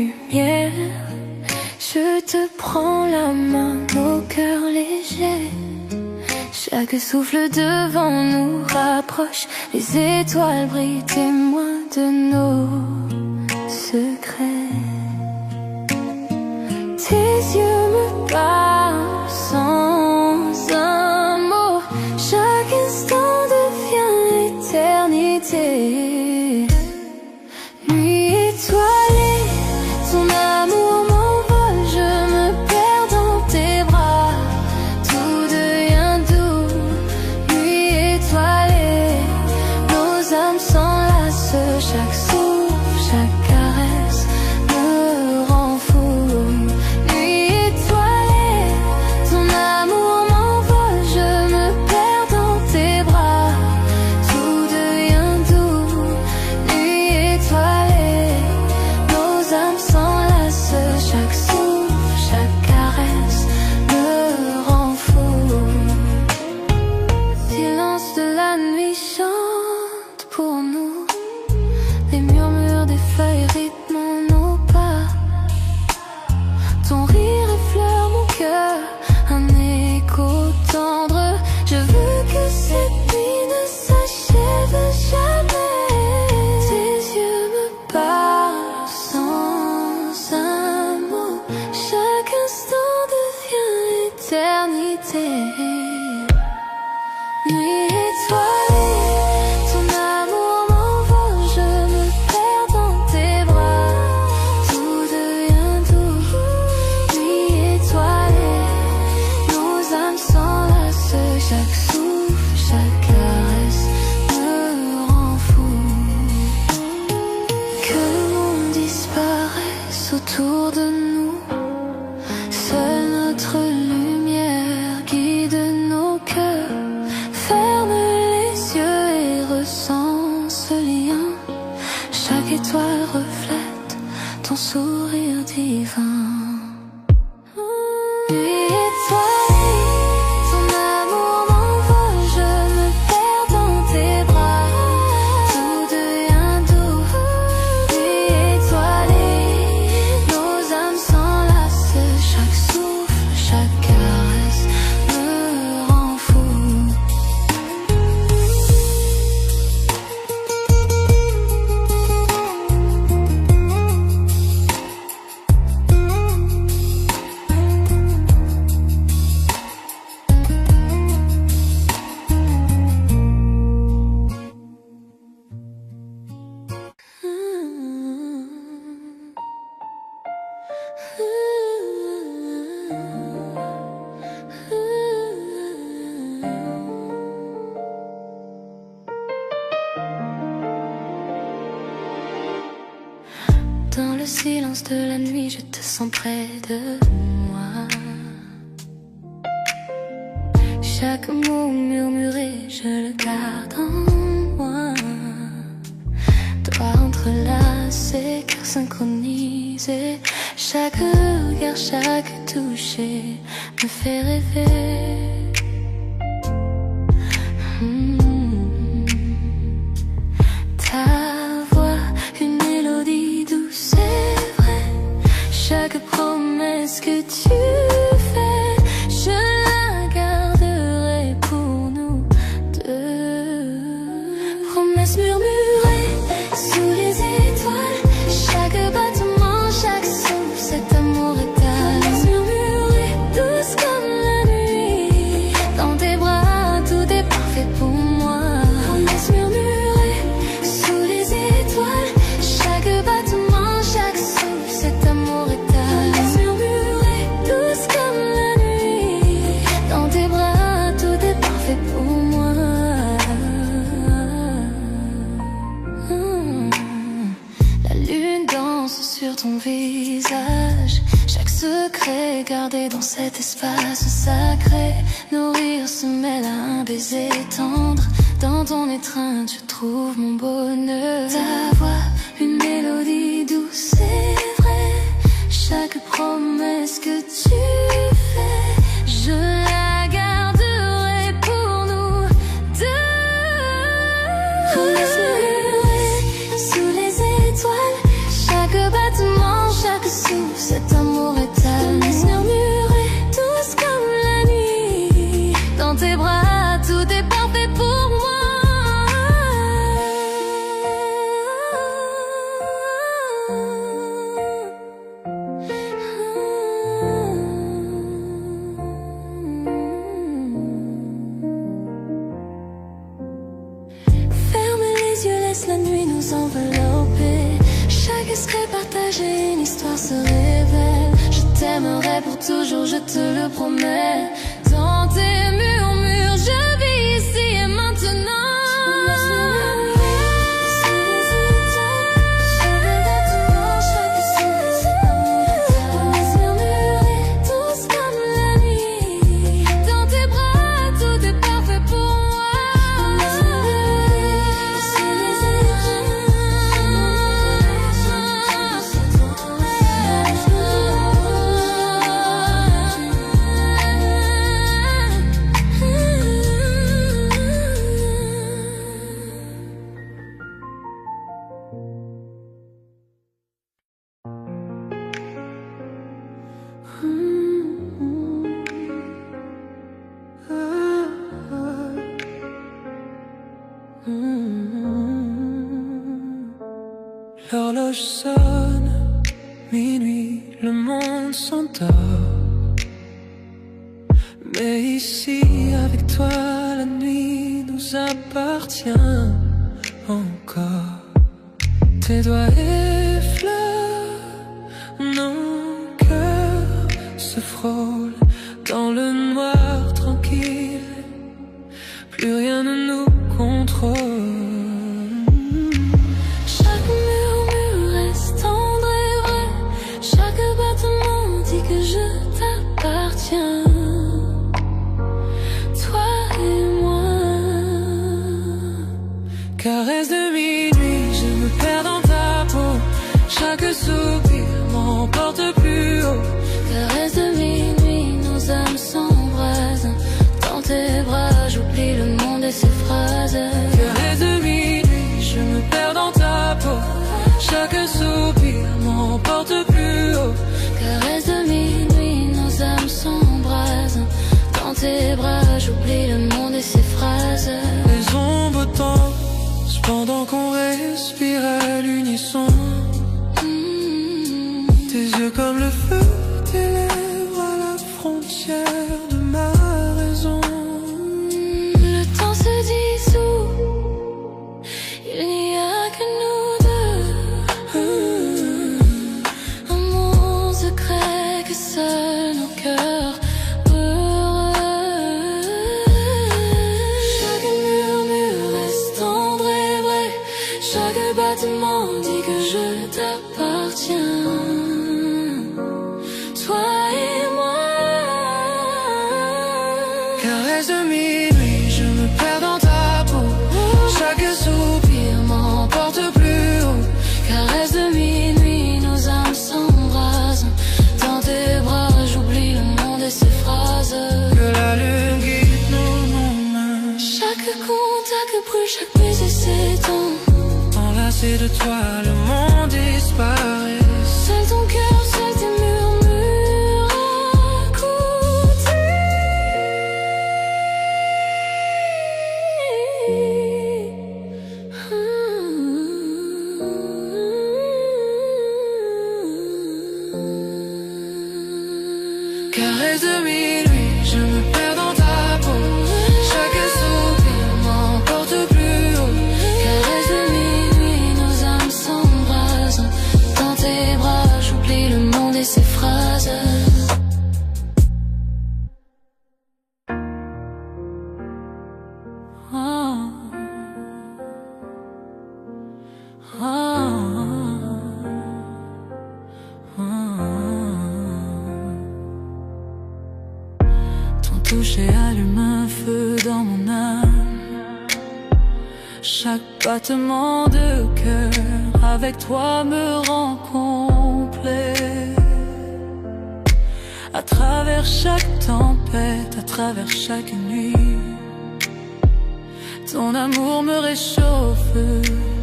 lumière. Je te prends la main, nos cœurs légers. Chaque souffle devant nous rapproche. Les étoiles brillent, témoins de nos secrets. Tes yeux me parlent sans un mot. Chaque instant devient éternité. Nuit étoilée, ton amour m'envole. Je me perds dans tes bras, tout devient doux. Nuit étoilée, nos âmes s'enlacent. Chaque souffle, chaque caresse me rend fou. Nuit étoilée, ton amour m'envole. Je me perds dans tes bras, tout devient doux. Nuit étoilée, nos âmes s'enlacent. Chaque souffle, chaque caresse me rend fou. Silence de la nuit chante pour nous. Les murmures des feuilles rythment nos pas. Ton rire effleure mon cœur, un écho tendre. Je veux que cette nuit ne s'achève jamais. Tes yeux me parlent sans un mot. Chaque instant devient éternité. Nuit étoilée, ton amour m'envole. Je me perds dans tes bras, tout devient doux. Nuit étoilée, nos âmes s'enlacent. Chaque souffle, chaque caresse me rend fou. Que le monde disparaisse autour de nous. Seule notre lumière guide nos cœurs. Ferme les yeux et ressens ce lien. Chaque étoile reflète ton sourire divin. Nuit étoilée, ton amour m'envole. Je me perds dans tes bras, tout devient doux. Nuit étoilée, nos âmes s'enlacent. Chaque souffle, chaque caresse me rend fou. Dans le silence de la nuit, je te sens près de moi. Chaque mot murmuré, je le garde en moi. Doigts entrelacés, cœur synchronisé. Chaque regard, chaque toucher me fait rêver. Ta voix, une mélodie douce, c'est vrai. Chaque promesse que tu fais, je la garderai pour nous deux. Promesse murmurée sous les étoiles. Chaque battement, chaque souffle, cet amour étale. Promesse murmurée, douce comme la nuit. Dans tes bras, tout est parfait pour moi. Promesse murmurée sous les étoiles. Chaque battement, chaque souffle, cet amour étale. Promesse murmurée, douce comme la nuit. Dans tes bras, tout est parfait pour moi. La lune danse sur ton visage. Chaque secret gardé dans cet espace sacré. Nos rires se mêlent à un baiser tendre. Dans ton étreinte, je trouve mon bonheur. Ta voix, une mélodie douce, c'est vrai. Chaque promesse que tu fais, je la garderai pour nous deux. Promesse murmurée sous les étoiles. Chaque battement, chaque laisse la nuit nous envelopper. Chaque esprit partagé, une histoire se révèle. Je t'aimerai pour toujours, je te le promets. Dans tes murmures, je vis ici et maintenant. L'horloge sonne, minuit, le monde s'endort. Mais ici, avec toi, la nuit nous appartient encore. Tes doigts effleurent, nos cœurs se frôlent dans le noir tranquille. Plus rien ne nous contrôle. Caresse de minuit, je me perds dans ta peau. Chaque soupir m'emporte plus haut. Caresse de minuit, nos âmes s'embrasent. Dans tes bras, j'oublie le monde et ses phrases. Caresse de minuit, je me perds dans ta peau. Chaque soupir m'emporte plus haut. Caresse de minuit, nos âmes s'embrasent. Dans tes bras, j'oublie le monde et ses phrases. Les ombres tombent pendant qu'on respire à l'unisson. Tes yeux comme le feu, tes lèvres à la frontière de ma raison. Le temps se dissout, il n'y a que nous deux. Un monde secret que seuls nos cœurs heureux. Chaque murmure reste tendre et vrai. Chaque battement dit que je t'appartiens. Toi et moi. Caresse de minuit, je me perds dans ta peau. Chaque soupir m'emporte plus haut. Caresse de minuit, nos âmes s'embrasent. Dans tes bras, j'oublie le monde et ses phrases. Que la lune guide nos mains. Chaque contact brûle, chaque baiser s'étend. Enlacé de toi, le monde disparaît. Seul ton cœur, seul tes murmures à écouter. Caresse de minuit, je me perds dans ta peau. Chaque soupir m'emporte plus haut. Caresse de minuit, nos âmes s'embrasent. Dans tes bras, j'oublie le monde et ses phrases. Ton toucher allume un feu dans mon âme. Chaque battement de cœur avec toi me rend complet. À travers chaque tempête, à travers chaque nuit, ton amour me réchauffe,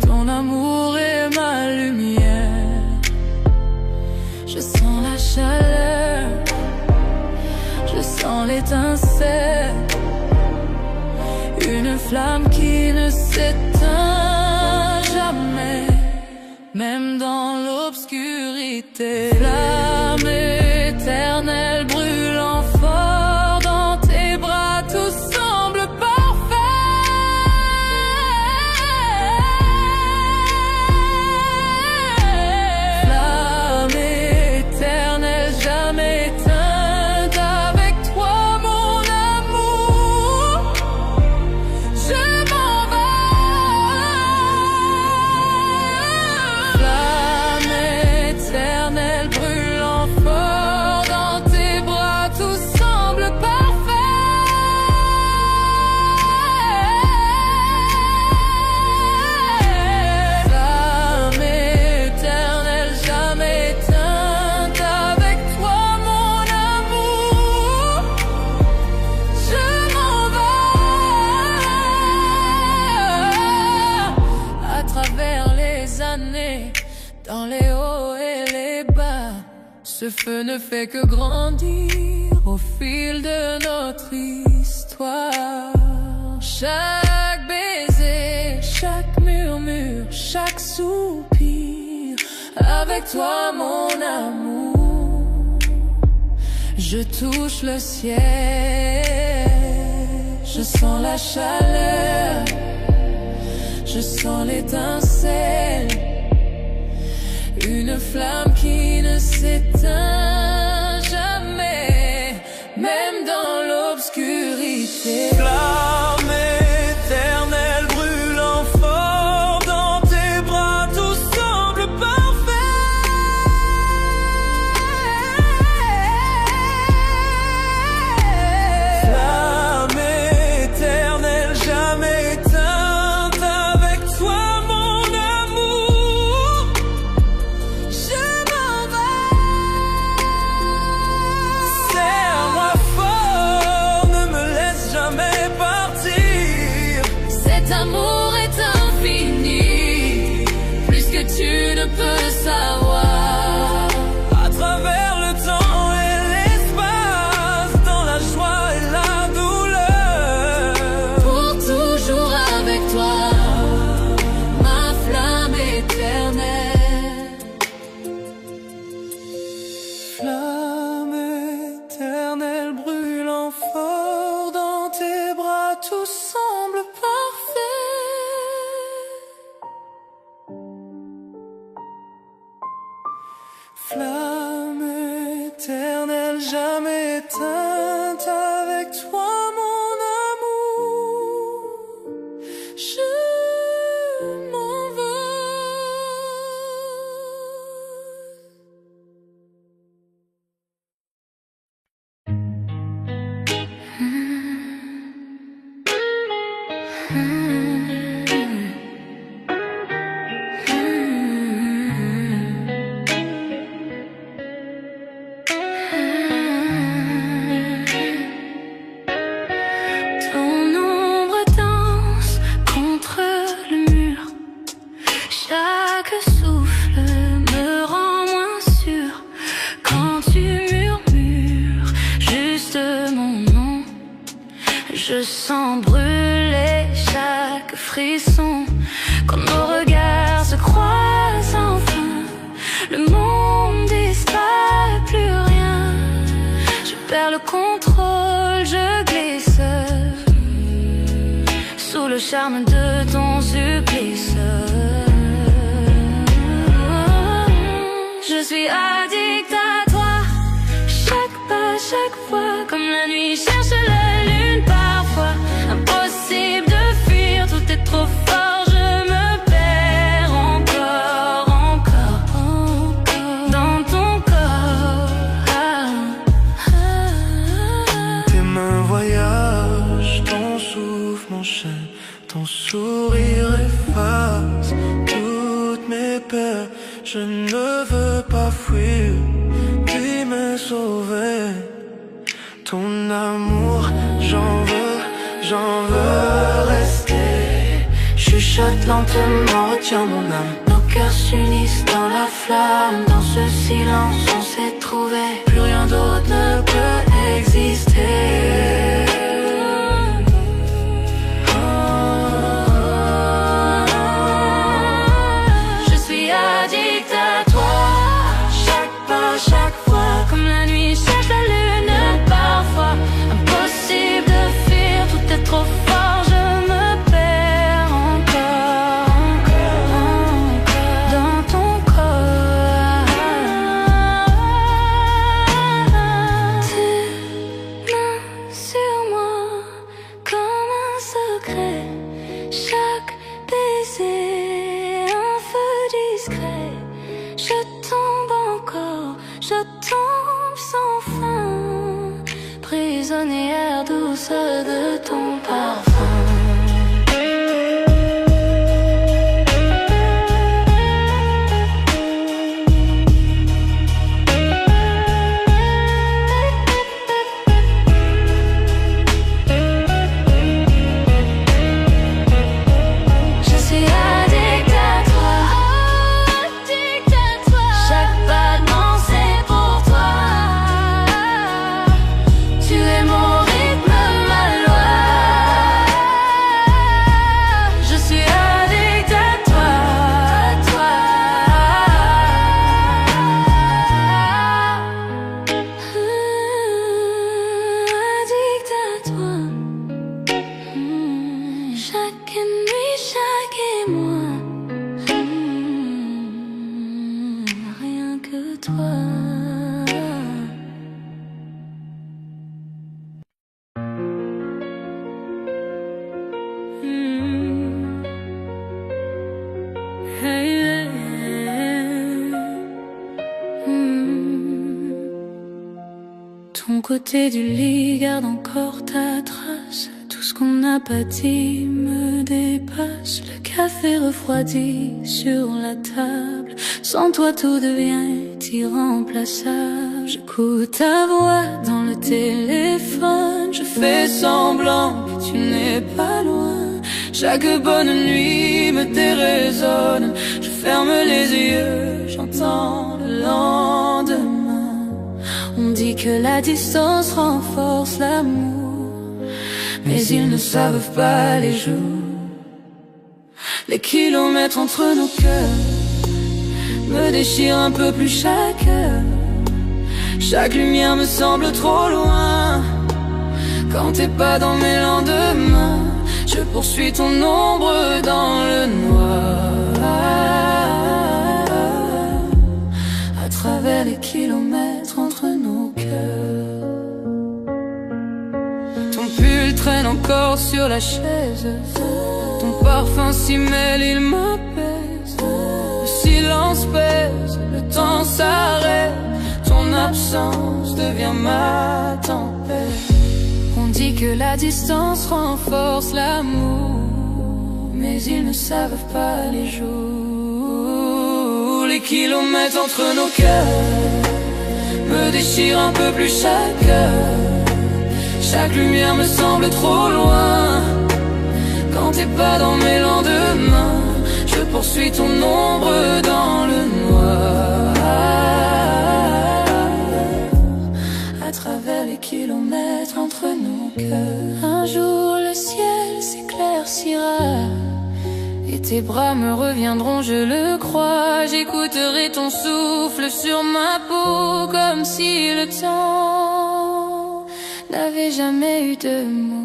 ton amour est ma lumière. Je sens la chaleur, je sens l'étincelle, une flamme qui ne s'éteint jamais, même dans l'obscurité. Flamme éternelle brûlant fort dans tes bras, tout semble parfait. Ce feu ne fait que grandir au fil de notre histoire. Chaque baiser, chaque murmure, chaque soupir, avec toi mon amour, je touche le ciel. Je sens la chaleur, je sens l'étincelle, une flamme qui ne s'éteint jamais, même dans l'obscurité. Flamme éternelle brûlant fort dans tes bras, tout semble parfait. Flamme éternelle jamais éteinte, avec toi mon amour, je m'en vais. Serre-moi fort, ne me laisse jamais partir. Cet amour est infini, plus que tu ne peux savoir. À travers le temps et l'espace, dans la joie et la douleur, Pour toujours avec toi, ma flamme éternelle. flamme éternelle brûlant fort dans tes bras, tout semble parfait. Flamme éternelle jamais éteinte, avec toi mon amour, je m'en Ton ombre danse contre le mur. Chaque souffle me rend moins sûr. Quand tu murmures juste mon nom, je sens brûler chaque frisson. Quand nos regards se croisent enfin, le monde disparaît, plus rien. Je perds le contrôle, je glisse sous le charme de ton supplice. Je suis addict à toi, chaque pas, chaque fois, comme la nuit cherche la lune parfois. Impossible de fuir, tout est trop fort, je me perds encore, encore, encore dans ton corps. Tes mains voyagent, ton souffle m'enchaîne, ton sourire efface toutes mes peurs. Je ne veux pas fuir, puis me sauver. Ton amour, j'en veux rester. Chuchote lentement, retiens mon âme. Nos cœurs s'unissent dans la flamme. Dans ce silence, on s'est trouvé. Plus rien d'autre ne peut exister. Je suis addict à toi, chaque pas, chaque fois, comme la nuit cherche la lune parfois. Impossible de fuir, tout est trop fort, je me perds encore, encore, encore dans ton corps. Tes mains sur moi comme un secret, chaque baiser un feu discret. Je tombe encore, je tombe sans fin, prisonnière douce de ton parfum. nuit chaque émoi. Rien que toi. Ton côté du lit garde encore ta trace. Tout ce qu'on n'a pas dit me dépasse. Le café refroidi sur la table. Sans toi tout devient irremplaçable. J'écoute ta voix dans le téléphone. Je fais semblant que tu n'es pas loin. Chaque bonne nuit me déraisonne. Je ferme les yeux, j'entends le lendemain. On dit que la distance renforce l'amour, mais ils ne savent pas les jours. Les kilomètres entre nos cœurs me déchirent un peu plus chaque heure. Chaque lumière me semble trop loin. Quand t'es pas dans mes lendemains, je poursuis ton ombre dans le noir. À travers les kilomètres entre nos cœurs. Ton pull traîne encore sur la chaise. Ton parfum s'y mêle, il m'apaise. Le silence pèse, le temps s'arrête. Ton absence devient ma tempête. On dit que la distance renforce l'amour, mais ils ne savent pas les jours. Les kilomètres entre nos cœurs me déchirent un peu plus chaque heure. Chaque lumière me semble trop loin. Quand t'es pas dans mes lendemains, je poursuis ton ombre dans le noir. À travers les kilomètres entre nos cœurs. Un jour le ciel s'éclaircira et tes bras me reviendront, je le crois. J'écouterai ton souffle sur ma peau, comme si le temps n'avait jamais eu de mots.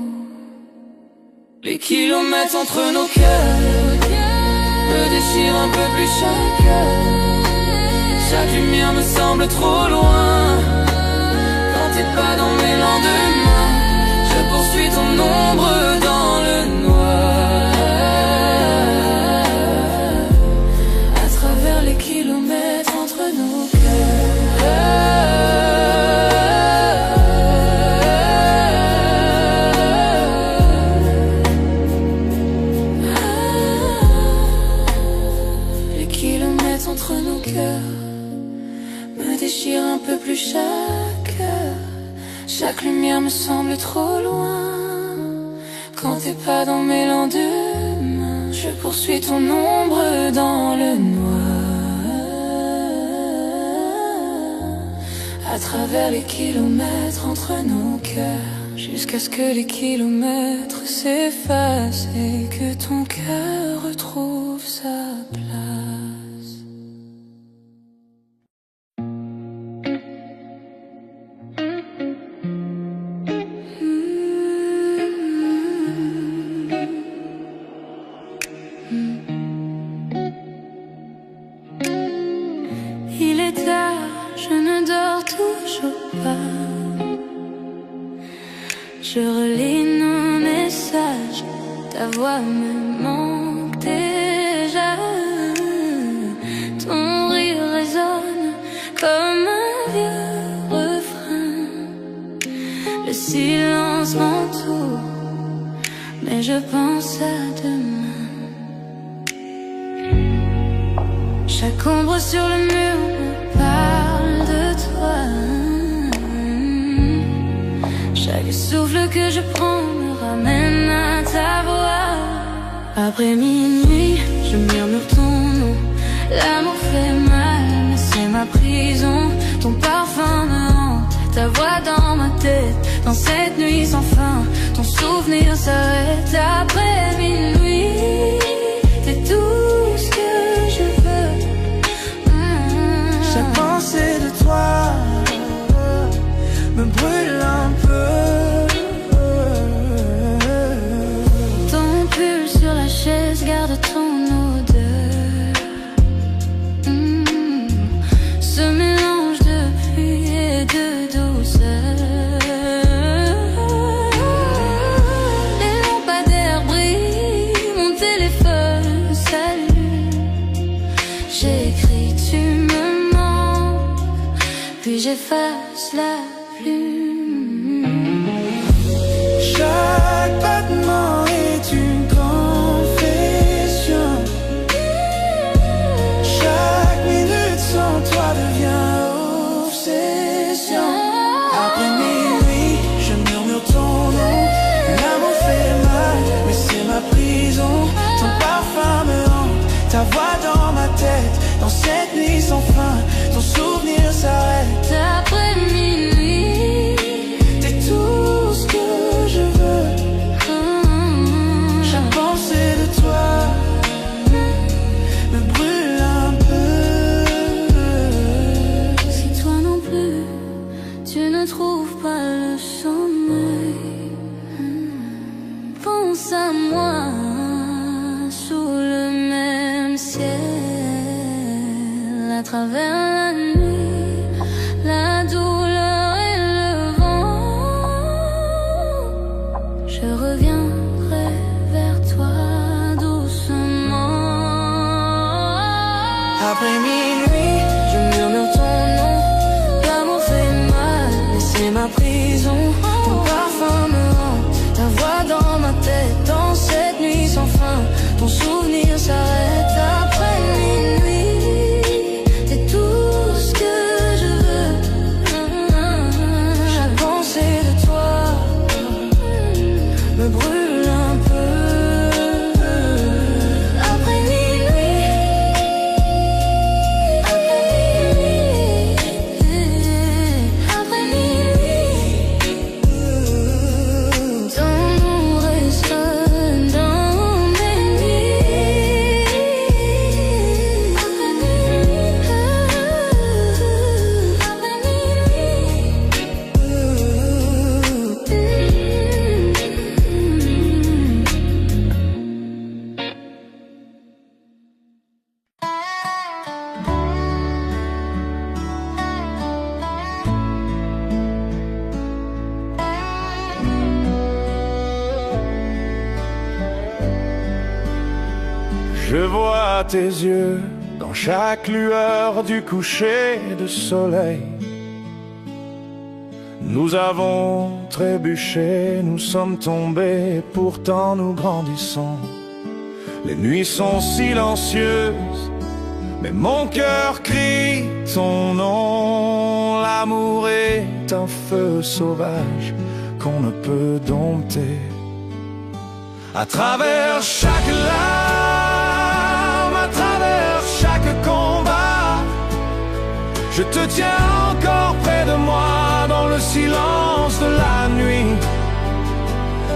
Les kilomètres entre nos cœurs me déchirent un peu plus chaque heure. Chaque lumière me semble trop loin. Quand t'es pas dans mes lendemains, je poursuis ton ombre dans le noir. À travers les kilomètres entre nos entre nos cœurs me déchire un peu plus chaque heure. Chaque lumière me semble trop loin. Quand t'es pas dans mes lendemains, je poursuis ton ombre dans le noir. À travers les kilomètres entre nos cœurs, jusqu'à ce que les kilomètres s'effacent et que ton cœur retrouve sa place. Il est tard, je ne dors toujours pas. Je relis nos messages, ta voix me manque déjà. Ton rire résonne comme un vieux refrain. Le silence m'entoure, mais je pense à demain. Chaque ombre sur le mur me parle de toi. Chaque souffle que je prends me ramène à ta voix. Après minuit, je murmure ton nom. L'amour fait mal, mais c'est ma prison. Ton parfum me hante, ta voix dans ma tête. Dans cette nuit sans fin, ton souvenir s'arrête. Après minuit, t'es tout ce que je veux. Chaque pensée de toi me brûle un peu. Ton pull sur la chaise, laisse, garde ton odeur. Ce mélange de pluie et de douceur. Les lampadaires brillent, mon téléphone s'allume. J'écris, tu me manques, puis j'efface la plume. Chaque battement est une confession. Chaque minute sans toi devient obsession. Après minuit, je murmure ton nom. L'amour fait mal, mais c'est ma prison. Ton parfum me hante, ta voix dans ma tête. Dans cette nuit sans fin, ton souvenir s'arrête. Après minuit, t'es tout ce que je veux. Chaque pensée de toi me brûle un peu. si toi non plus, tu ne trouves pas le sommeil, pense à moi sous le même ciel, à travers la nuit, la douleur et le vent. Je reviendrai vers toi doucement. Après minuit, je murmure ton nom. L'amour fait mal, mais c'est ma prison. Ton parfum me hante, ta voix dans ma tête. Dans cette nuit sans fin, ton souvenir s'arrête. Après minuit, t'es tout ce que je veux. Chaque pensée de toi me brûle un peu. Après minuit, Après minuit, ton nom reste dans mes nuits. Après minuit, je vois tes yeux dans chaque lueur du coucher de soleil. Nous avons trébuché, nous sommes tombés, pourtant nous grandissons. Les nuits sont silencieuses, mais mon cœur crie ton nom. L'amour est un feu sauvage qu'on ne peut dompter. À travers chaque larme, à travers chaque combat, je te tiens encore près de moi dans le silence de la nuit.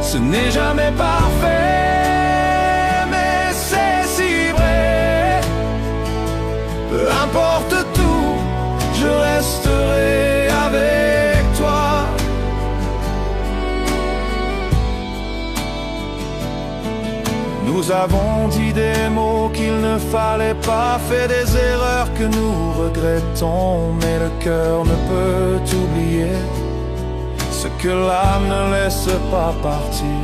Ce n'est jamais parfait, mais c'est si vrai. Peu importe tout, je resterai avec toi. Nous avons dit des mots qu'il ne fallait pas, fait des erreurs que nous regrettons, mais le cœur ne peut oublier ce que l'âme ne laisse pas partir.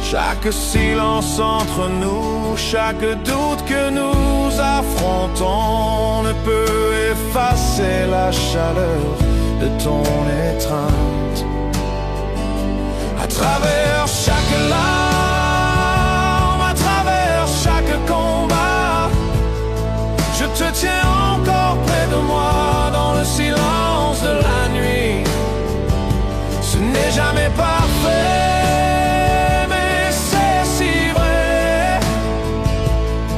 Chaque silence entre nous, chaque doute que nous affrontons ne peut effacer la chaleur de ton étreinte. À travers chaque larme, à travers chaque combat, je te tiens encore près de moi dans le silence de la nuit. Ce n'est jamais parfait, mais c'est si vrai.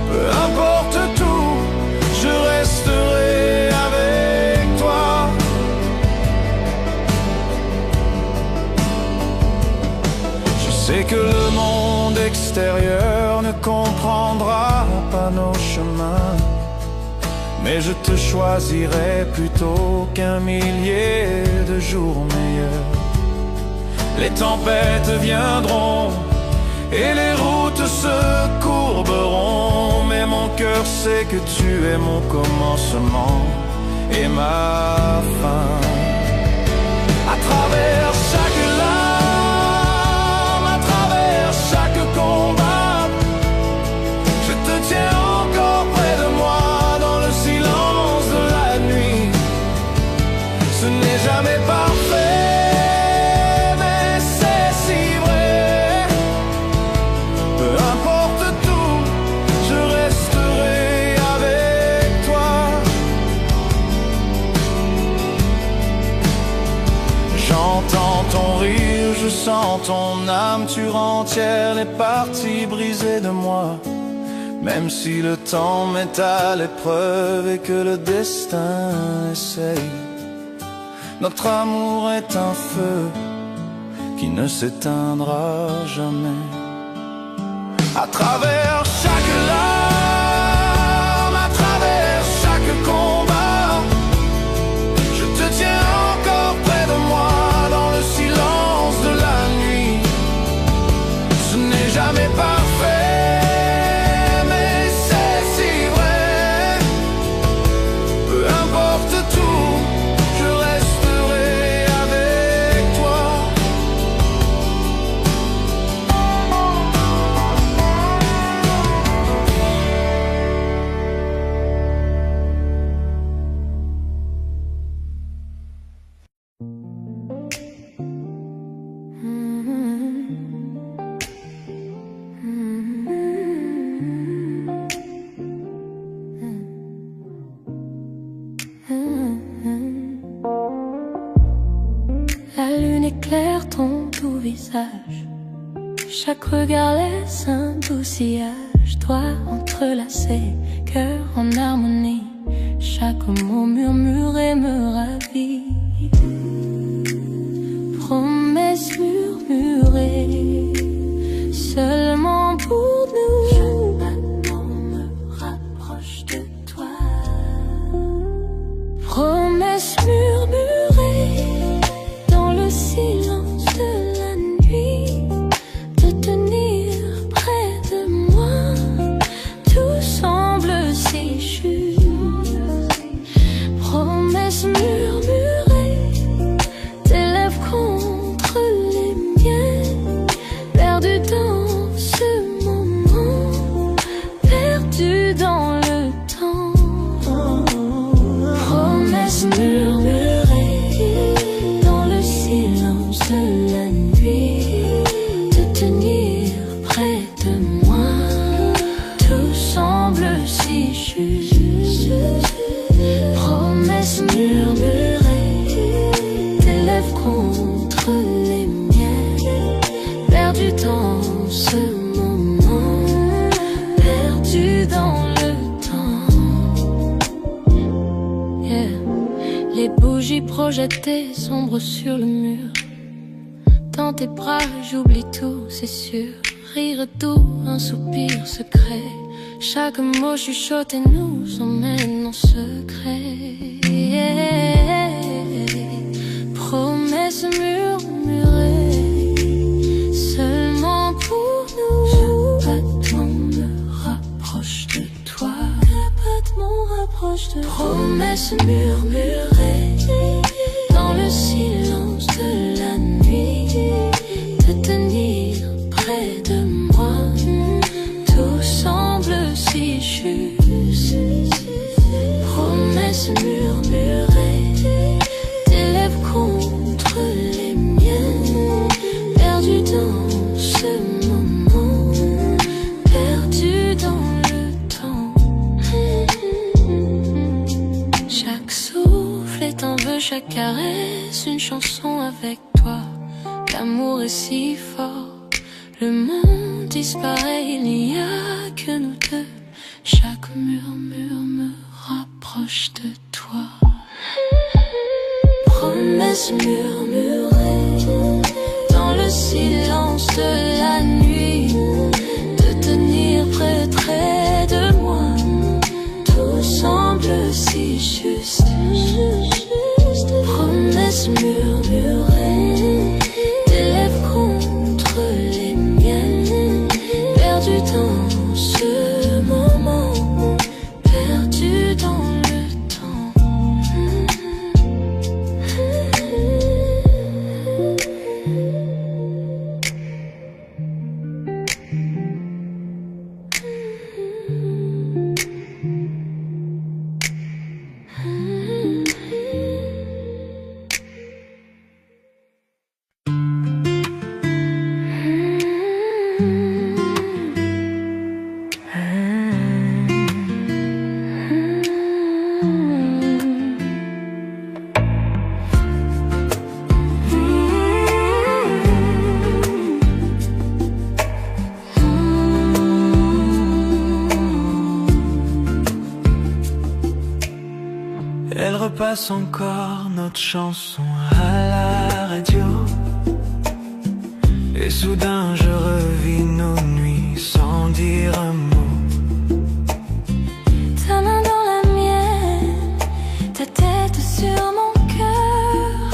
Peu importe tout, je resterai avec toi. Je sais que le monde extérieur ne comprendra pas nos chemins, mais je te choisirai plutôt qu'un millier de jours meilleurs. Les tempêtes viendront et les routes se courberont. cœur sait que tu es mon commencement et ma fin. À travers chaque larme, à travers chaque combat, je te tiens encore près de moi dans le silence de la nuit. Ce n'est jamais parfait, mais c'est si vrai. Peu importe tout, je resterai avec toi. J'entends ton rire, je sens ton âme, tu rends entière les parties brisées de moi. Même si le temps met à l'épreuve et que le destin essaye, notre amour est un feu qui ne s'éteindra jamais. À travers chaque larme, à travers chaque combat, je te tiens encore près de moi dans le silence de la nuit. Ce n'est jamais parfait, mais c'est si vrai. Peu importe tout, je resterai avec toi. La lune éclaire ton doux visage, chaque regard laisse un doux sillage. Doigts entrelacés, cœur en harmonie, chaque mot murmuré me ravit. Promesses murmurées, seulement pour nous. Chaque battement me rapproche de toi. Promesses murmurées dans le silence de la nuit, de tenir près de moi. Tout semble si juste. Promesses murmurées, tes lèvres contre les miennes, perdu dans ce moment, perdu dans le temps. Promesses murmurées dans le silence de la nuit, de tenir près de moi. Tout semble si juste. Promesses murmurées, tes lèvres contre les miennes, perdu dans ce moment, perdu dans le temps. Yeah. Les bougies projetées sombres sur le mur. Dans tes bras j'oublie tout, c'est sûr. Rire doux, un soupir secret. Chaque mot chuchoté nous emmène en secret. Yeah. Promesses murmurées, seulement pour nous. Chaque battement me rapproche de toi. Chaque battement rapproche de toi. Promesses murmurées dans le silence de la nuit, de tenir près de moi. Tout semble si juste. Promesses murmurées, tes lèvres contre les miennes, perdu dans ce moment, perdu dans le temps. Chaque souffle est un vœu, chaque caresse une chanson avec toi. L'amour est si fort, le monde disparaît, il n'y a que nous deux. Chaque murmure me rapproche de toi. Promesses murmurées dans le silence de la nuit, de tenir près de moi. Tout semble si juste. Promesses murmurées, tes lèvres contre les miennes, perdu dans passe encore notre chanson à la radio. Et soudain je revis nos nuits sans dire un mot. Ta main dans la mienne, ta tête sur mon cœur.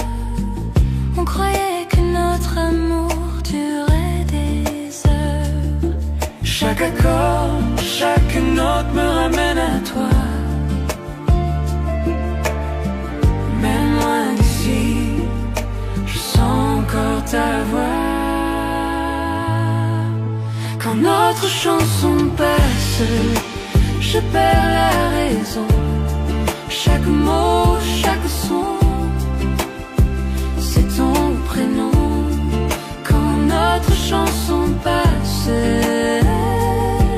On croyait que notre amour durait des heures. Chaque accord, chaque note me ramène à toi. Même loin d'ici, je sens encore ta voix. Quand notre chanson passe, je perds la raison. Chaque mot, chaque son, c'est ton prénom. Quand notre chanson passe,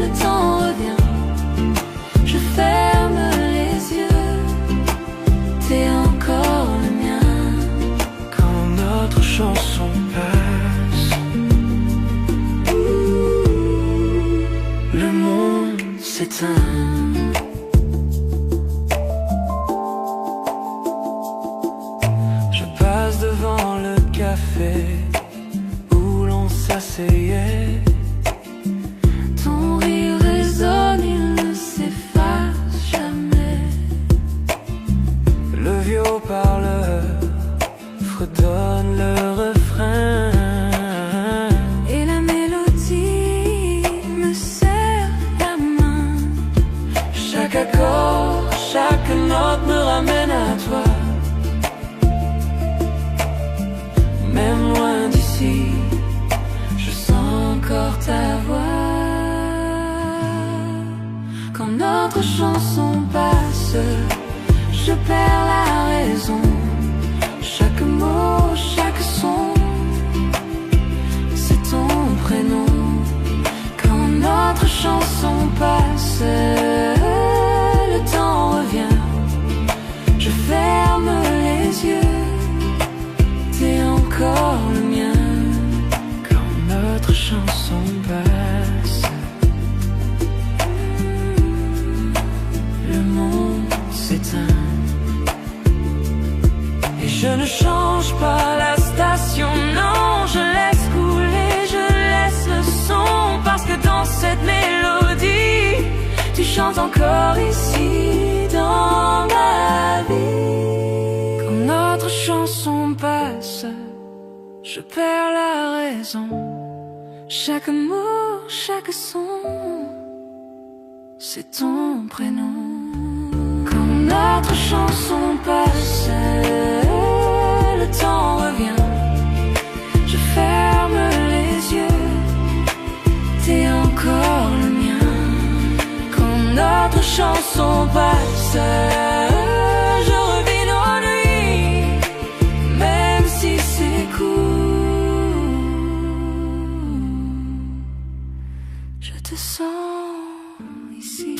le temps revient. Je ferme les yeux, t'es encore le mien. Quand notre chanson passe, le monde s'éteint. Je passe devant le café où l'on s'asseyait. Ton rire résonne, il ne s'efface jamais. Le vieux haut-parleur fredonne le refrain. Et la mélodie me serre la main. Chaque accord, chaque note me ramène à toi. Même loin d'ici, Je sens encore ta voix. Quand notre chanson passe, je perds la raison. Chaque mot, chaque son, c'est ton prénom. Quand notre chanson passe, le temps revient. Je ferme les yeux, t'es encore le mien. quand notre chanson passe, Le monde s'éteint. Et je ne change pas la station, non, je laisse couler, je laisse le son. Parce que dans cette mélodie, tu chantes encore ici dans ma vie. quand notre chanson passe, je perds la raison. Chaque mot, chaque son, c'est ton prénom. Quand notre chanson passe, le temps revient. Je ferme les yeux, t'es encore le mien. Quand notre chanson passe, je revis nos nuits, même si c'est court. Je te sens ici.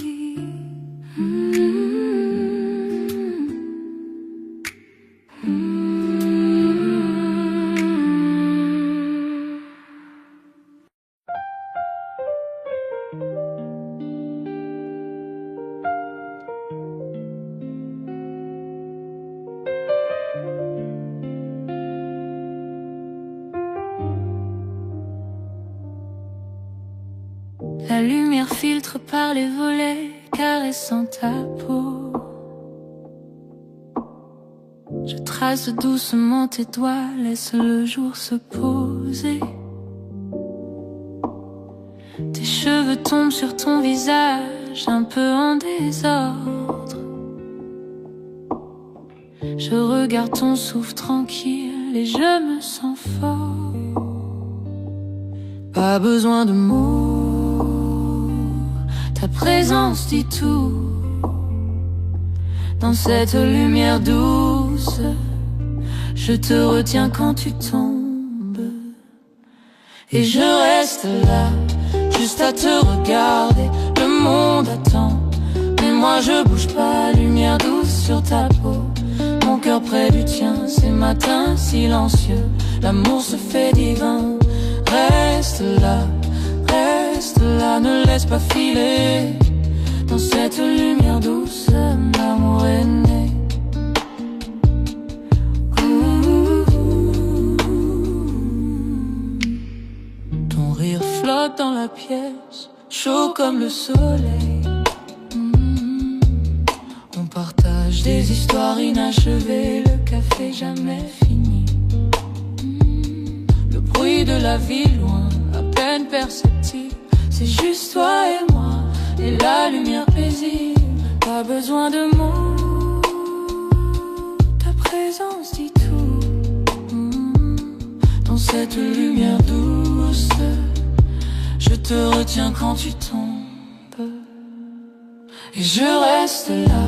La lumière filtre par les volets, caressant ta peau. Je trace doucement tes doigts, laisse le jour se poser. Tes cheveux tombent sur ton visage, un peu en désordre. Je regarde ton souffle tranquille et je me sens fort. Pas besoin de mots, ta présence dit tout. Dans cette lumière douce, je te retiens quand tu tombes. Et je reste là, juste à te regarder. Le monde attend, mais moi je bouge pas. Lumière douce sur ta peau, mon cœur près du tien. Ces matins silencieux, l'amour se fait divin. Reste là, ne laisse pas filer. Dans cette lumière douce, l'amour est né. dans la pièce, chaud comme le soleil. On partage des histoires inachevées, le café jamais fini. Le bruit de la ville loin, à peine perceptible. C'est juste toi et moi, et la lumière paisible. Pas besoin de mots, ta présence dit tout. Dans cette lumière douce, je te retiens quand tu tombes. Et je reste là,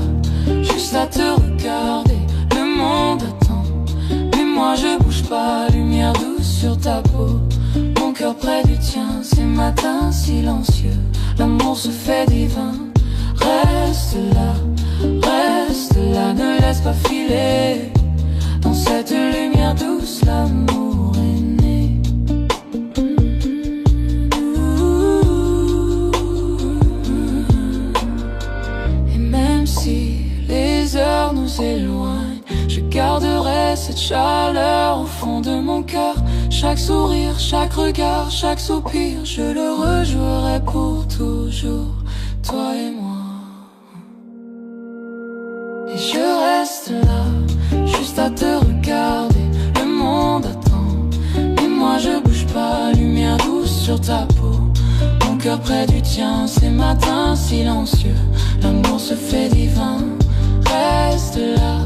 juste à te regarder. Le monde attend, mais moi je bouge pas. Lumière douce sur ta peau, mon cœur près du tien. Ces matins silencieux, l'amour se fait divin. Reste là, ne laisse pas filer. Dans cette lumière douce, l'amour est né. Et même si les heures nous éloignent, je garderai cette chaleur au fond de mon cœur. Chaque sourire, chaque regard, chaque soupir, je le rejouerai pour toujours, toi et moi. Et je reste là, juste à te regarder. Le monde attend, et moi je bouge pas. Lumière douce sur ta peau, mon cœur près du tien. Ces matins silencieux, l'amour se fait divin. Reste là,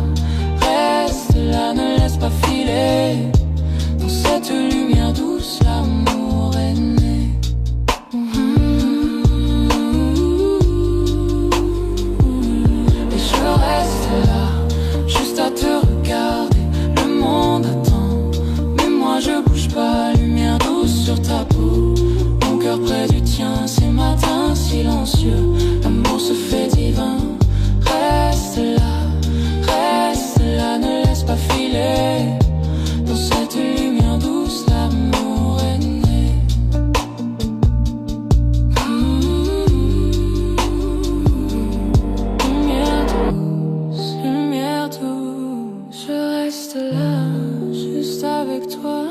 ne laisse pas filer. Dans cette lumière douce, l'amour est né. Et je reste là, juste à te regarder. Le monde attend, mais moi je bouge pas. Lumière douce sur ta peau, mon cœur près du tien. Ces matins silencieux, l'amour se fait divin. Reste là, ne laisse pas filer. Dans cette lumière douce, l'amour est né. Lumière douce, je reste là, juste avec toi.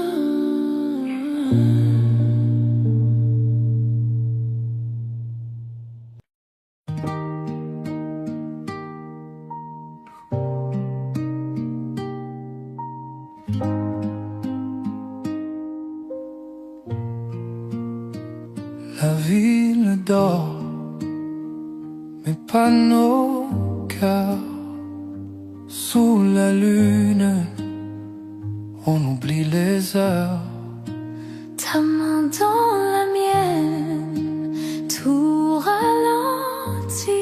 La ville dort, mais pas nos cœurs. Sous la lune, on oublie les heures. Ta main dans la mienne, tout ralentit.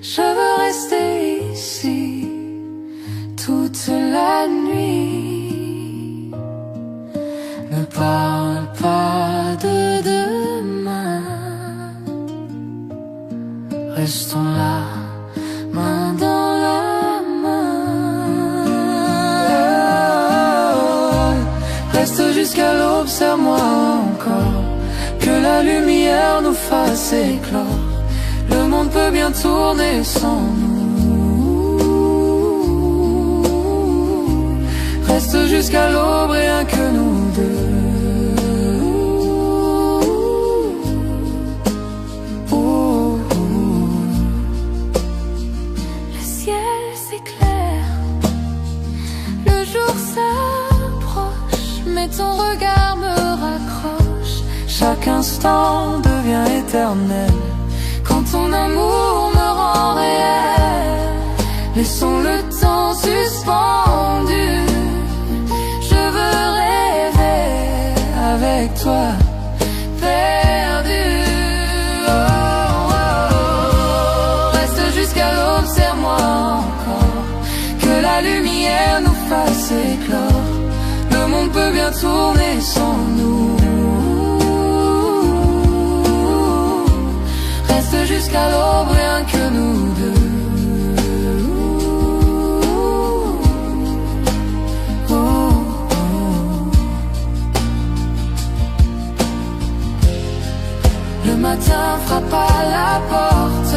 Je veux rester ici toute la nuit. Ne parle pas de demain. Restons là, main dans la main. Reste jusqu'à l'aube, serre-moi encore. Que la lumière nous fasse éclore. Le monde peut bien tourner sans nous. Reste jusqu'à l'aube, rien que nous deux. Le ciel s'éclaire, le jour s'approche, mais ton regard me raccroche. Chaque instant devient éternel quand ton amour me rend réel. Laissons le temps suspendu. Je veux rêver avec toi, perdu. Oh, oh, oh. Reste jusqu'à l'aube, serre-moi encore. Que la lumière nous fasse éclore. Le monde peut bien tourner sans nous. Reste jusqu'à l'aube, rien que nous deux. Oh, oh. Le matin frappe à la porte,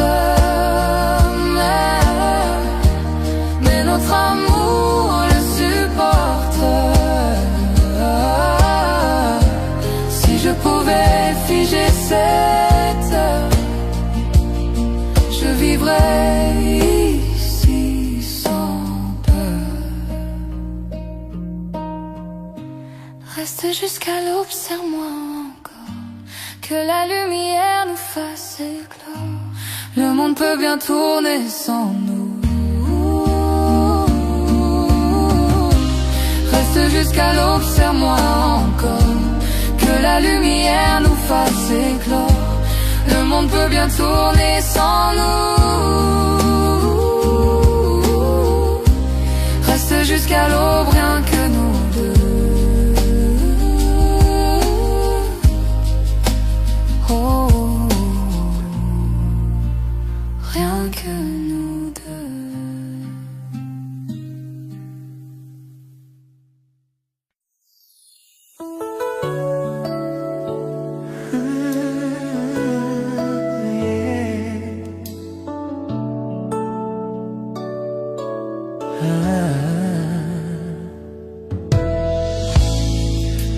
mais notre amour le supporte. Si je pouvais vivrai ici sans peur. Reste jusqu'à l'aube, serre-moi encore, que la lumière nous fasse éclore. Le monde peut bien tourner sans nous. Reste jusqu'à l'aube, serre-moi encore, que la lumière nous fasse éclore. Le monde peut bien tourner sans nous. Reste jusqu'à l'aube, rien que nous deux. Oh, rien que nous deux.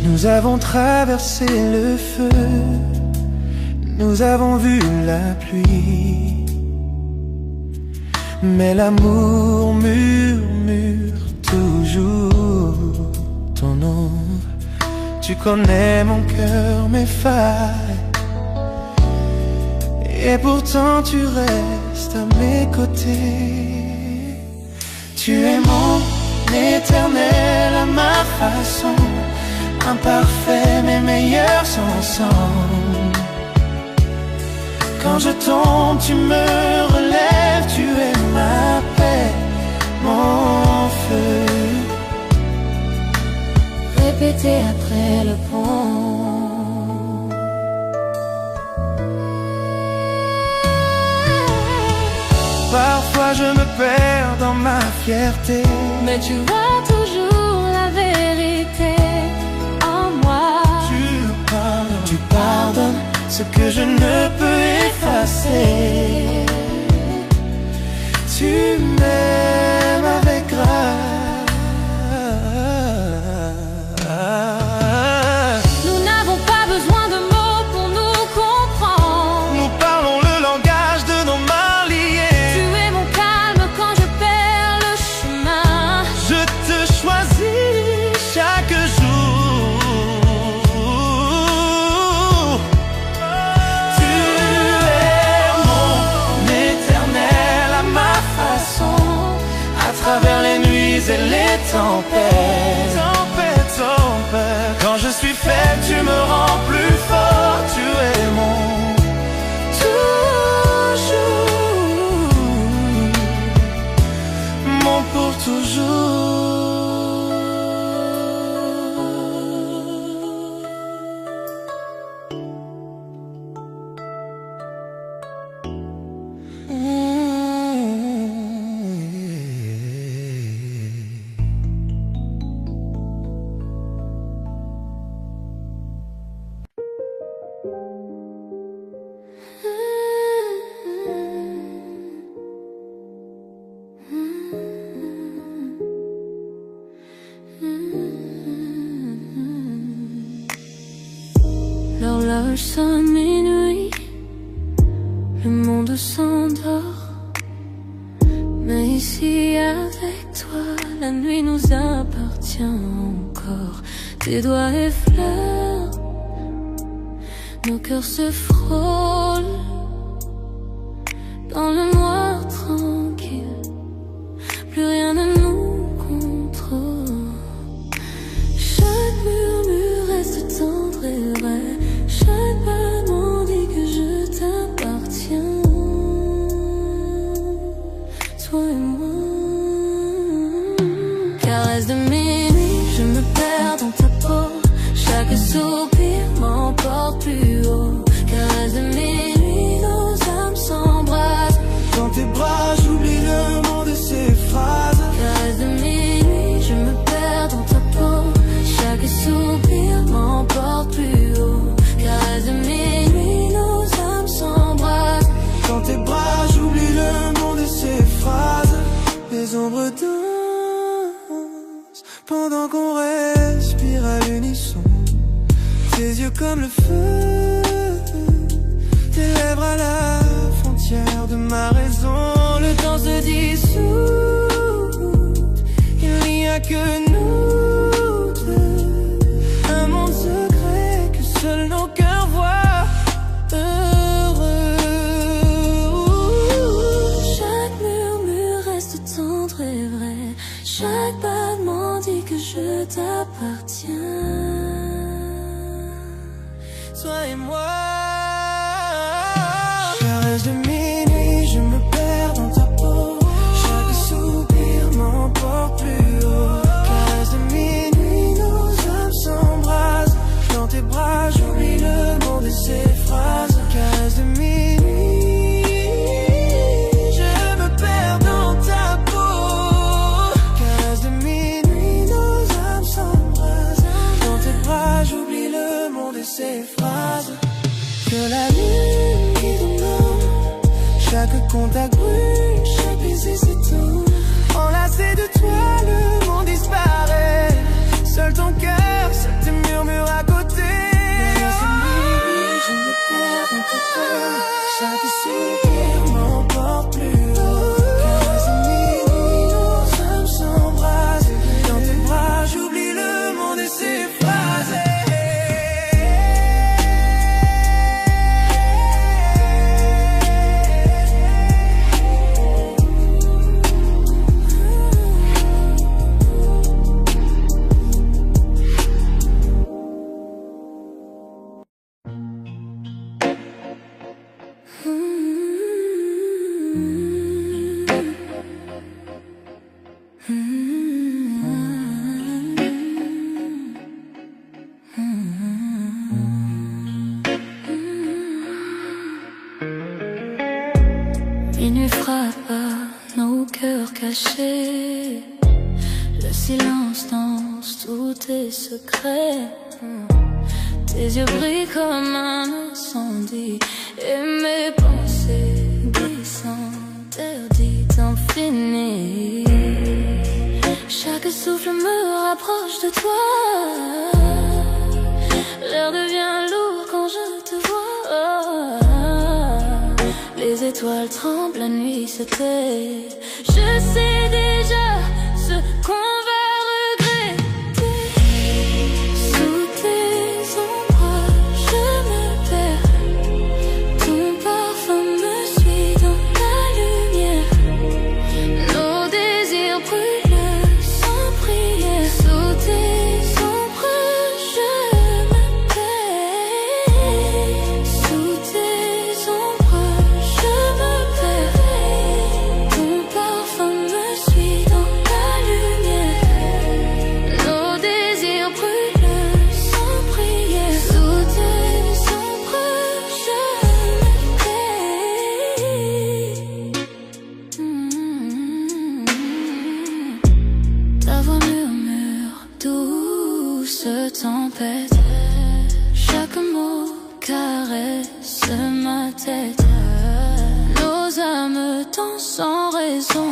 Nous avons traversé le feu, nous avons vu la pluie, mais l'amour murmure toujours ton nom. Tu connais mon cœur, mes failles, et pourtant tu restes à mes côtés. Tu es mon éternel à ma façon, imparfait mais meilleur ensemble. Quand je tombe, tu me relèves, tu es ma paix, mon feu. Répétez après le pont. Parfois je me perds dans ma fierté, mais tu vois toujours la vérité en moi. Tu pardonnes ce que je ne peux effacer. Tu m'aimes avec grâce. Nous n'avons pas besoin de mots pour nous comprendre. Nous parlons le langage de nos mains liées. Tu es mon calme quand je perds le chemin. Je te choisis chaque jour. Tu es mon éternel à ma façon, à travers les nuits et les tempêtes. Quand je suis faible, tu me rends plus fort. Tu es mon toujours, mon pour toujours. L'horloge sonne minuit, le monde s'endort. Mais ici avec toi, la nuit nous appartient encore. Tes doigts effleurent, nos cœurs se frôlent dans le noir tranquille. Plus rien ne nous contrôle. Chaque murmure reste tendre et vrai. Chaque pas m'en dit que je t'appartiens. Toi et moi. Caresse de minuit, je me perds dans ta peau. Chaque soupir m'emporte plus haut. Caresse de minuit, nos âmes s'embrassent. Dans tes bras, j'oublie le monde et ses phrases. Caresse de minuit, je me perds dans ta peau. Chaque soupir m'emporte plus haut. Caresse de minuit, nos âmes s'embrassent. Dans tes bras, j'oublie le monde et ses phrases. Les ombres dansent pendant qu'on respire à l'unisson. Tes yeux comme le feu, tes lèvres à la frontière de ma raison. Cage de minuit, je me perds dans ta peau. Chaque soupir m'emporte plus haut. Cage de minuit, nos âmes s'embrassent. Dans tes bras, j'oublie le monde et ses phrases. Cage de minuit, je me perds dans ta peau. Cage de minuit, nos âmes s'embrassent. Dans tes bras, j'oublie le monde et ses phrases. Que la lune guide ton nom. Chaque contact brûle, chaque baiser c'est tout. Enlacé de toi, le monde disparaît. Seul ton cœur, seul tes murmures à côté. Derrière ces nuits, je me perds dans ton cœur. Chaque soupir m'emporte plus haut. Car ces nuits, nos âmes s'embrassent. Dans tes bras, j'oublie le monde et ses phrases. Minuit frappe à nos cœurs cachés. Le silence danse tous tes secrets. Tes yeux brillent comme un incendie. Et mes pensées glissent interdites d'infini. Chaque souffle me rapproche de toi. L'air devient lourd quand je te vois. Les étoiles tremblent, la nuit se tait. Je sais déjà ce qu'on va regretter. Sous tes ombrages, je me perds. Ton parfum me suit dans la lumière. Nos désirs brûlent sans prière. Sous tes ombrages, je me perds. Sous tes ombrages, je me perds. Ton parfum me suit dans la lumière. Nos désirs brûlent sans prière. Sous tes ombrages, je me perds. Ta voix murmure, douce tempête. Chaque mot caresse ma tête. Nos âmes dansent sans raison,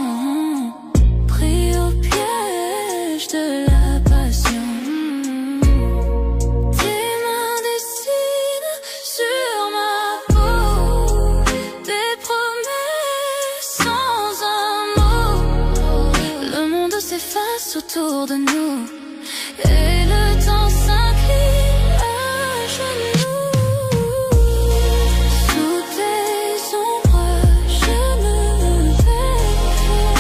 pris au piège de la passion. Tes mains dessinent sur ma peau des promesses sans un mot. Le monde s'efface autour de nous et le temps s'incline à genoux. Sous tes ombrages, je me perds.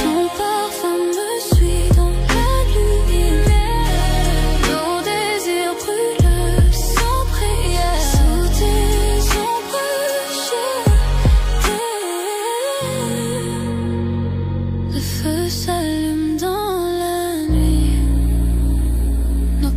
Ton parfum me suit dans la lumière. Nos désirs brûlent sans prière. Sous tes ombrages, le feu s'allume dans la nuit. Nos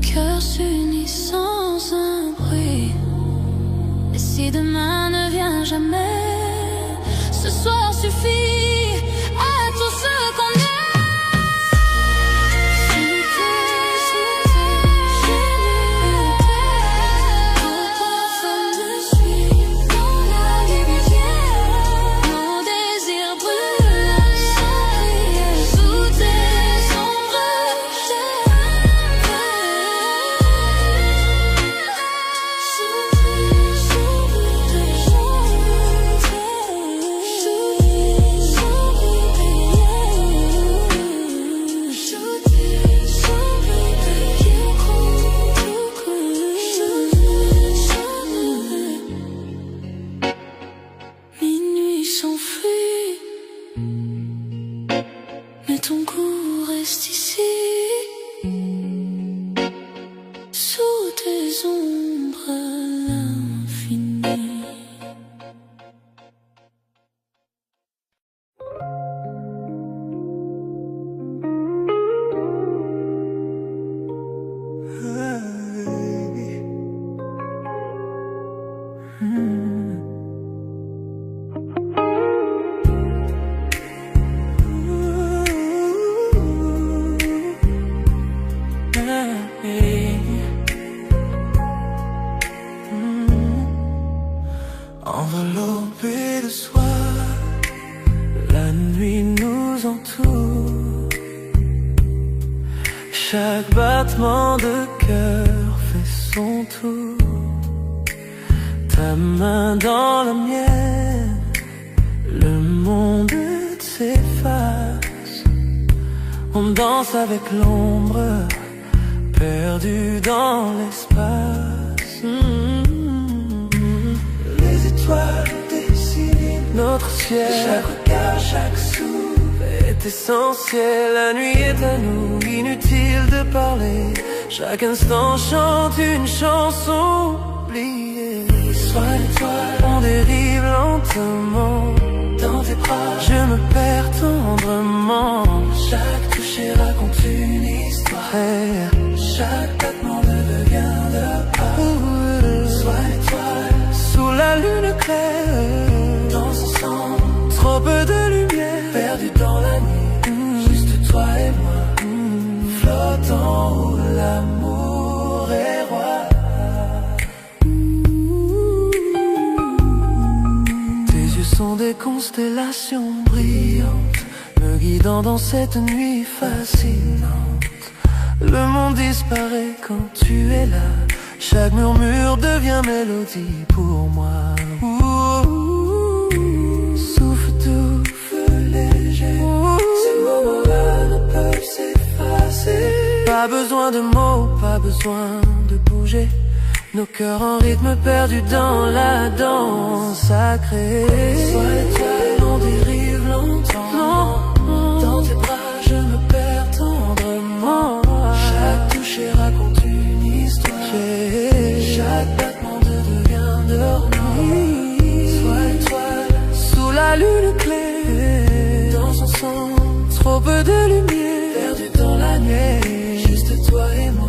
La nuit nous entoure, chaque battement de cœur fait son tour. Ta main dans la mienne, le monde s'efface. On danse avec l'ombre, perdu dans l'espace. Les étoiles dessinent notre ciel. Chaque regard, chaque souffle est essentiel. La nuit est à nous, inutile de parler. Chaque instant chante une chanson oubliée. Sois l'étoile, on dérive lentement. Dans tes bras, je me perds tendrement. Chaque toucher raconte une histoire. Chaque battement devient de pas. Sois l'étoile, sous la lune claire. Dans ensemble, trop peu de lumière. Perdu dans la nuit, juste toi et moi. Flottant où l'amour est roi. Sont des constellations brillantes, me guidant dans cette nuit fascinante. Le monde disparaît quand tu es là. Chaque murmure devient mélodie pour moi. Souffle doux, feu léger. Ces moments-là ne peuvent s'effacer. Pas besoin de mots, pas besoin de bouger. Nos cœurs en rythme perdus dans la danse sacrée. Sois l'étoile, on dérive longtemps. Dans tes bras, je me perds tendrement. Chaque toucher raconte une histoire. Chaque battement devient dormant. Sois l'étoile, sous la lune claire. Dans son sang, trop peu de lumière. Perdu dans la nuit, juste toi et moi.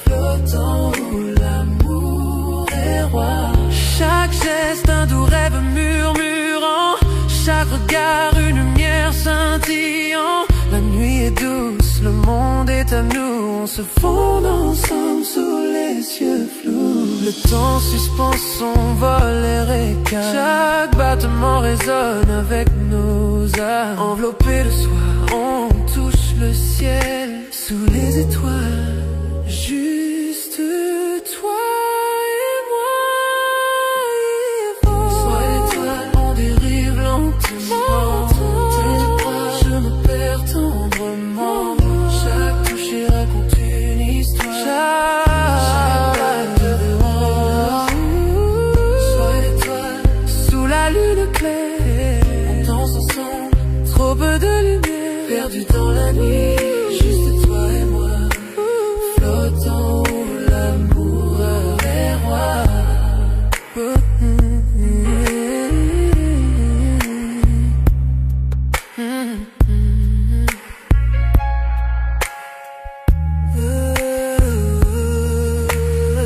Flottant où l'amour est roi. Chaque geste un doux rêve murmurant. Chaque regard une lumière scintillant. La nuit est douce, le monde est à nous. On se fond ensemble sous les cieux flous. Le temps suspend son vol et récale. Chaque battement résonne avec nos âmes. Enveloppés de soie, on touche le ciel. Sous les étoiles, juste toi et moi. Sois l'étoile, on dérive lentement. Dans tes bras, je me perds tendrement. Chaque toucher raconte une histoire. Chaque acte de roi. Sois l'étoile, sous la lune claire. On danse ensemble, trop peu de lumière. Perdu dans la nuit, juste toi et moi. Flottant où l'amour est roi.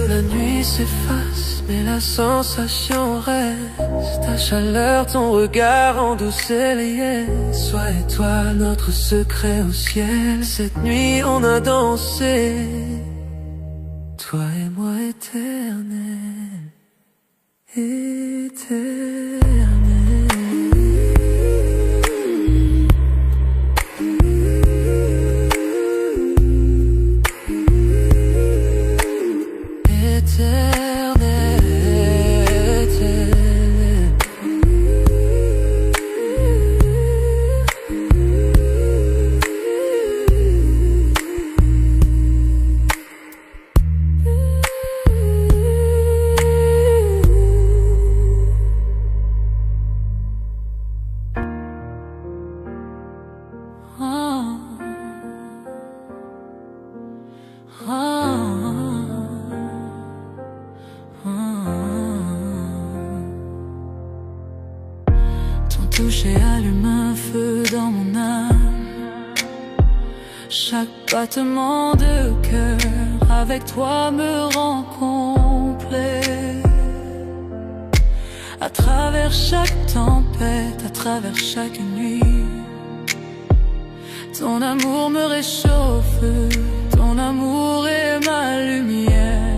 La nuit s'efface, mais la sensation reste. Ta chaleur, ton regard endoucit les liesses. Sois étoile, notre secret au ciel. Cette nuit on a dansé, toi et moi éternel, éternel. toucher allume un feu dans mon âme. Chaque battement de cœur avec toi me rend complet. À travers chaque tempête, à travers chaque nuit, ton amour me réchauffe, ton amour est ma lumière.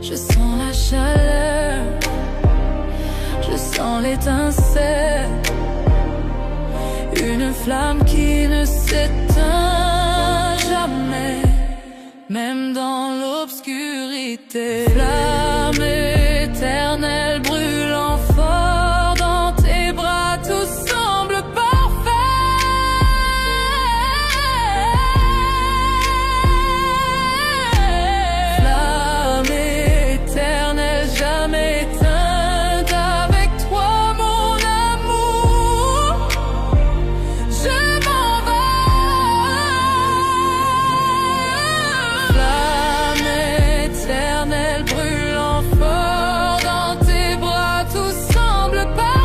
Je sens la chaleur, je sens sans l'étincelle, une flamme qui ne s'éteint jamais, même dans l'obscurité. Flamme éternelle brûlant fort dans tes bras, tout semble parfait. Flamme éternelle jamais éteinte, avec toi mon amour, je m'en vais. Flamme éternelle brûlant fort dans tes bras, tout semble parfait.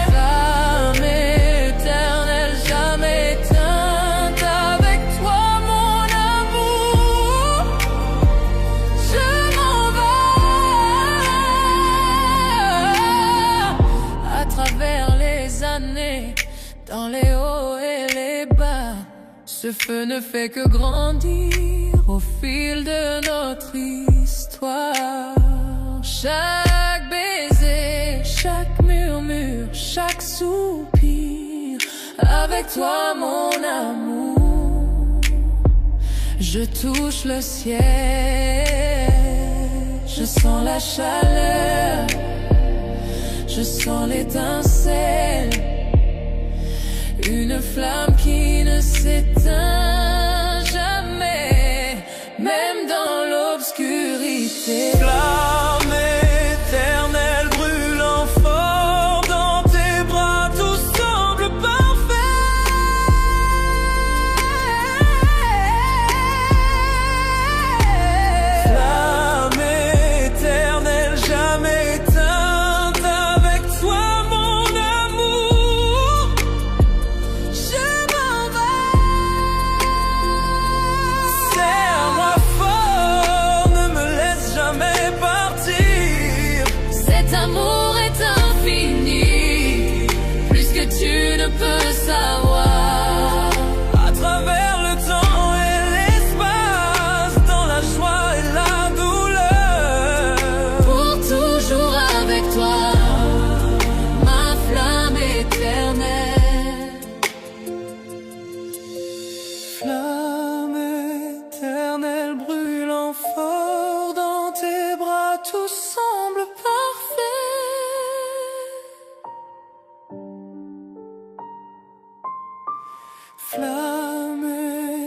Flamme éternelle jamais éteinte, avec toi mon amour, je m'en vais. À travers les années, dans les hauts et les bas, ce feu ne fait que grandir au fil de notre histoire. Chaque baiser, chaque murmure, chaque soupir, avec toi mon amour, je touche le ciel. Je sens la chaleur, je sens l'étincelle, une flamme qui ne s'éteint jamais, même dans l'obscurité. Flamme éternelle brûlant fort dans tes bras, tout semble parfait. Flamme éternelle jamais éteinte, avec toi mon amour, je m'en vais. Serre-moi fort, ne me laisse jamais partir. Cet amour est infini, plus que tu ne peux savoir. À travers le temps et l'espace, dans la joie et la douleur, Pour toujours avec toi, ma flamme éternelle. flamme éternelle brûlant fort dans tes bras, tout semble parfait. Flamme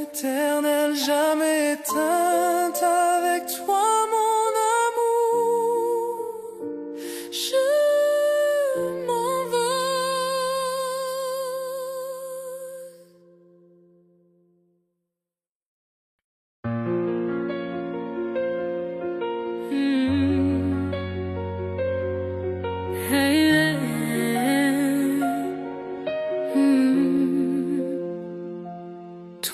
éternelle jamais éteinte, avec toi mon amour, je m'en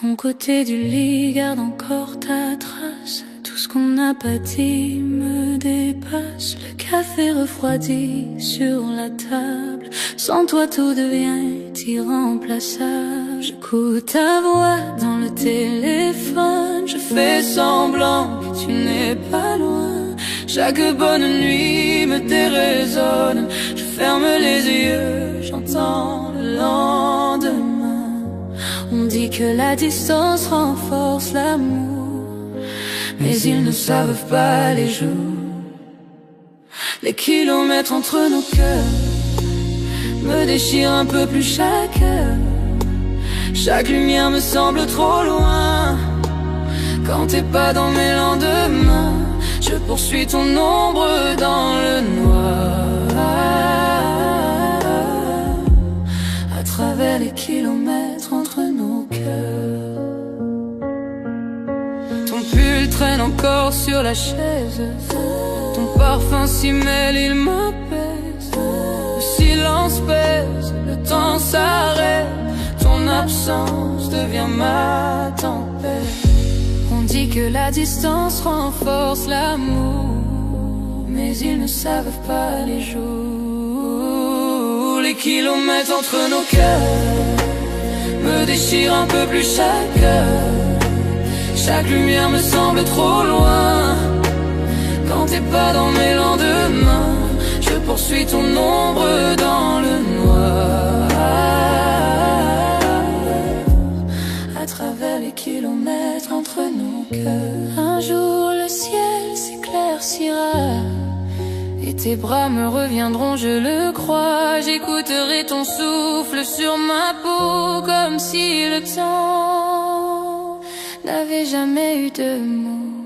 Ton côté du lit garde encore ta trace. Tout ce qu'on n'a pas dit me dépasse. Le café refroidi sur la table. Sans toi tout devient irremplaçable. J'écoute ta voix dans le téléphone. Je fais semblant que tu n'es pas loin. Chaque bonne nuit me déraisonne. Je ferme les yeux, j'entends le lendemain. On dit que la distance renforce l'amour, mais ils ne savent pas les jours. Les kilomètres entre nos cœurs me déchirent un peu plus chaque heure. Chaque lumière me semble trop loin. Quand t'es pas dans mes lendemains, je poursuis ton ombre dans le noir. À travers les kilomètres entre nos cœurs. Ton pull traîne encore sur la chaise. Ton parfum s'y mêle, il m'apaise. Le silence pèse, le temps s'arrête. Ton absence devient ma tempête. On dit que la distance renforce l'amour, mais ils ne savent pas les jours. Les kilomètres entre nos cœurs me déchirent un peu plus chaque heure. Chaque lumière me semble trop loin. Quand t'es pas dans mes lendemains, je poursuis ton ombre dans le noir. À travers les kilomètres entre nos cœurs, un jour le ciel s'éclaircira et tes bras me reviendront, je le crois. J'écouterai ton souffle sur ma peau, comme si le temps n'avait jamais eu de mots.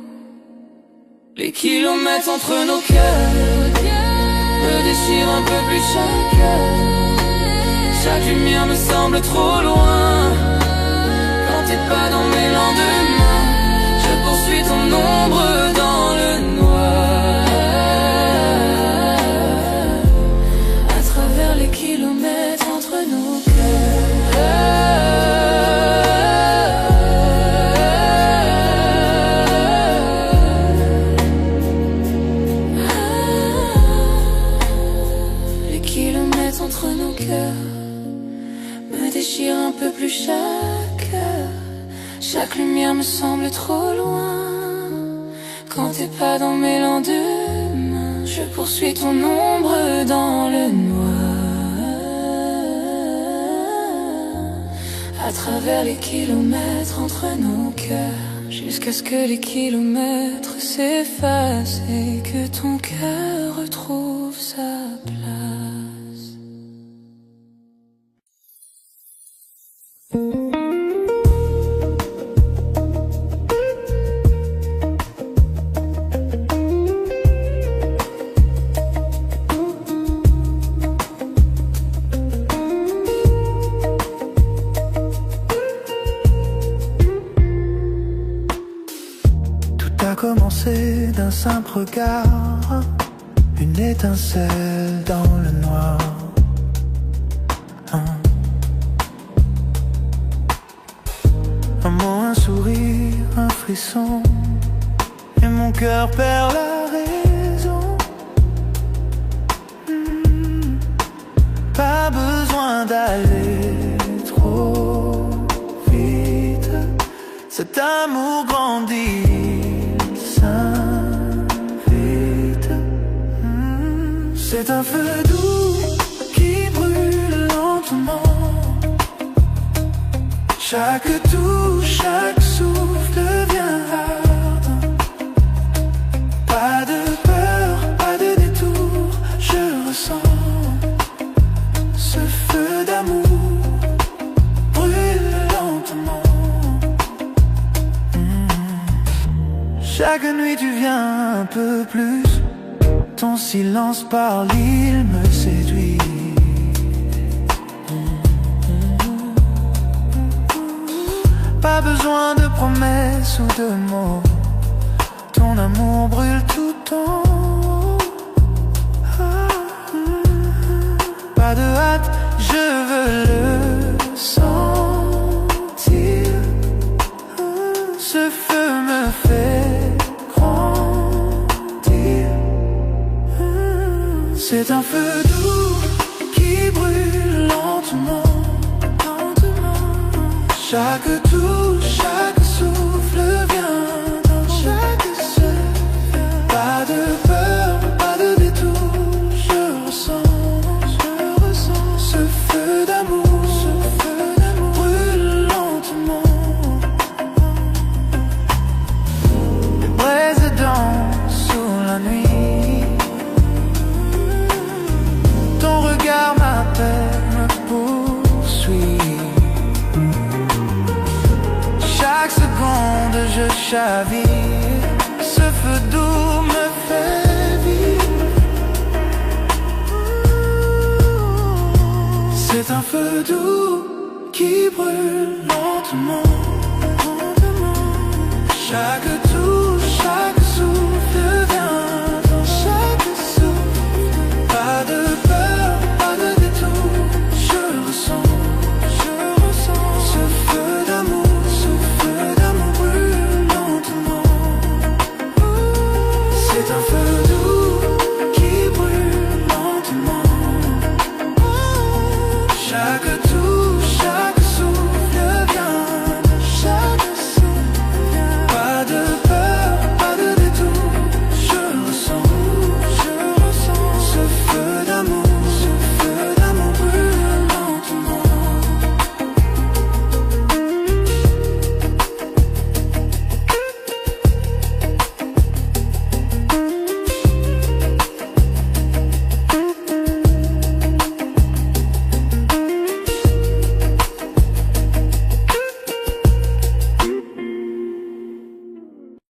Les kilomètres entre nos cœurs me déchirent un peu plus chaque heure. Chaque lumière me semble trop loin. Quand t'es pas dans mes lendemains, je poursuis ton ombre dans le noir. À travers les kilomètres entre nos cœurs. Un peu plus chaque heure. Chaque lumière me semble trop loin. Quand t'es pas dans mes lendemains, je poursuis ton ombre dans le noir. À travers les kilomètres entre nos cœurs, jusqu'à ce que les kilomètres s'effacent et que ton cœur retrouve sa place. Commencé d'un simple regard, une étincelle dans le noir. Un mot, un sourire, un frisson, et mon cœur perd la raison. Pas besoin d'aller trop vite, cet amour grandit. C'est un feu doux qui brûle lentement. Chaque touche, chaque souffle devient ardent. Pas de peur, pas de détour, je ressens ce feu d'amour brûle lentement. Chaque nuit tu viens un peu plus. Ton silence parle, il me séduit. Pas besoin de promesses ou de mots. Ton amour brûle tout en haut. Pas de hâte, je veux le sentir. Ce feu me fait grandir. C'est un feu doux qui brûle lentement. Chaque touche, chaque souffle vient dans chaque souffle. Pas de peur, pas de détour, je ressens ce feu d'amour brûle lentement. Les braises dansent sous la nuit. Ton regard m'appelle, me poursuit. Chaque seconde je chavire, ce feu doux me fait vivre. C'est un feu doux qui brûle lentement. Chaque tour